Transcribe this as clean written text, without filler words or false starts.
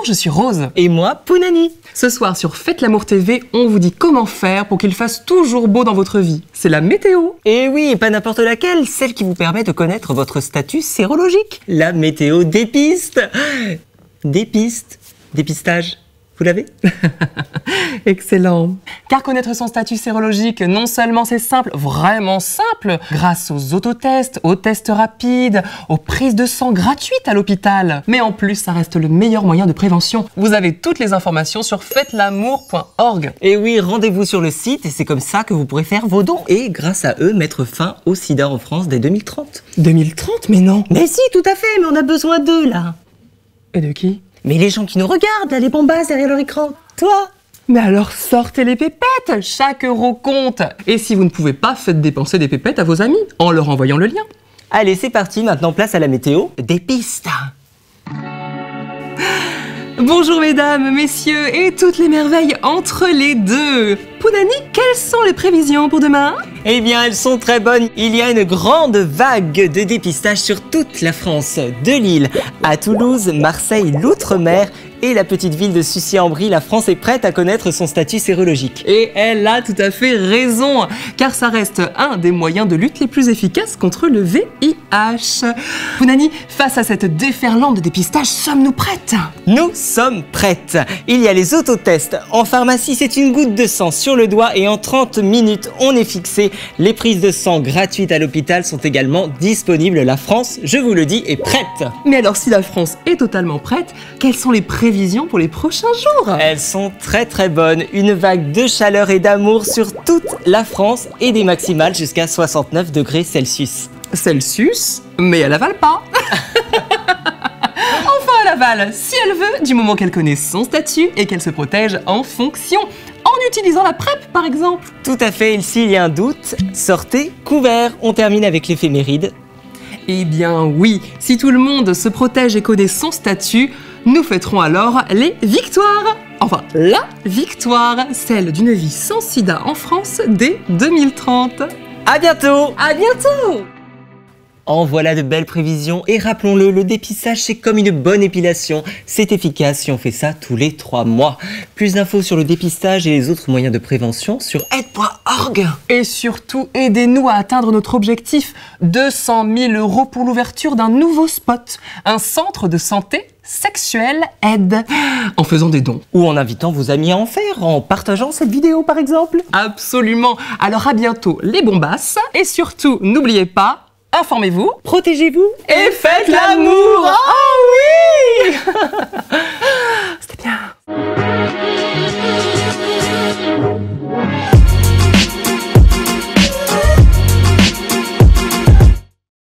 je suis Rose. Et moi, Pounani. Ce soir sur Faites l'amour TV, on vous dit comment faire pour qu'il fasse toujours beau dans votre vie. C'est la météo. Et oui, pas n'importe laquelle, celle qui vous permet de connaître votre statut sérologique. La météo dépiste. Dépiste. Dépistage. Vous l'avez? Excellent. Car connaître son statut sérologique, non seulement c'est simple, vraiment simple, grâce aux autotests, aux tests rapides, aux prises de sang gratuites à l'hôpital, mais en plus ça reste le meilleur moyen de prévention. Vous avez toutes les informations sur faites-l'amour.org. Et oui, rendez-vous sur le site et c'est comme ça que vous pourrez faire vos dons et grâce à eux mettre fin au sida en France dès 2030. 2030, mais non. Mais si, tout à fait, mais on a besoin d'eux là. Et de qui? Mais les gens qui nous regardent, là, les bombasses derrière leur écran. Toi. Mais alors sortez les pépettes, chaque euro compte. Et si vous ne pouvez pas, faites dépenser des pépettes à vos amis en leur envoyant le lien. Allez, c'est parti, maintenant place à la météo des pistes. Bonjour mesdames, messieurs et toutes les merveilles entre les deux. Pounani, quelles sont les prévisions pour demain? Eh bien, elles sont très bonnes. Il y a une grande vague de dépistage sur toute la France, de Lille à Toulouse, Marseille, l'Outre-mer et la petite ville de Sucy-en-Brie. La France est prête à connaître son statut sérologique. Et elle a tout à fait raison, car ça reste un des moyens de lutte les plus efficaces contre le VIH. Pounani, face à cette déferlante de dépistage, sommes-nous prêtes? Nous sommes prêtes. Il y a les autotests. En pharmacie, c'est une goutte de sang sur le doigt et en 30 minutes, on est fixé. Les prises de sang gratuites à l'hôpital sont également disponibles. La France, je vous le dis, est prête. Mais alors si la France est totalement prête, quelles sont les prévisions pour les prochains jours? Elles sont très très bonnes. Une vague de chaleur et d'amour sur toute la France et des maximales jusqu'à 69 degrés Celsius. Celsius, mais elle avale pas. Enfin, elle avale si elle veut, du moment qu'elle connaît son statut et qu'elle se protège en fonction. En utilisant la PrEP, par exemple. Tout à fait, et s'il y a un doute, sortez couvert. On termine avec l'éphéméride. Eh bien oui, si tout le monde se protège et connaît son statut, nous fêterons alors les victoires. Enfin, la victoire, celle d'une vie sans sida en France dès 2030. À bientôt! À bientôt! En voilà de belles prévisions et rappelons-le, le dépistage c'est comme une bonne épilation. C'est efficace si on fait ça tous les 3 mois. Plus d'infos sur le dépistage et les autres moyens de prévention sur aide.org. Et surtout, aidez-nous à atteindre notre objectif, 200 000 € pour l'ouverture d'un nouveau spot, un centre de santé sexuelle aide, en faisant des dons. Ou en invitant vos amis à en faire, en partageant cette vidéo par exemple. Absolument. Alors à bientôt les bombasses et surtout, n'oubliez pas, informez-vous, protégez-vous et faites l'amour. Oh oui.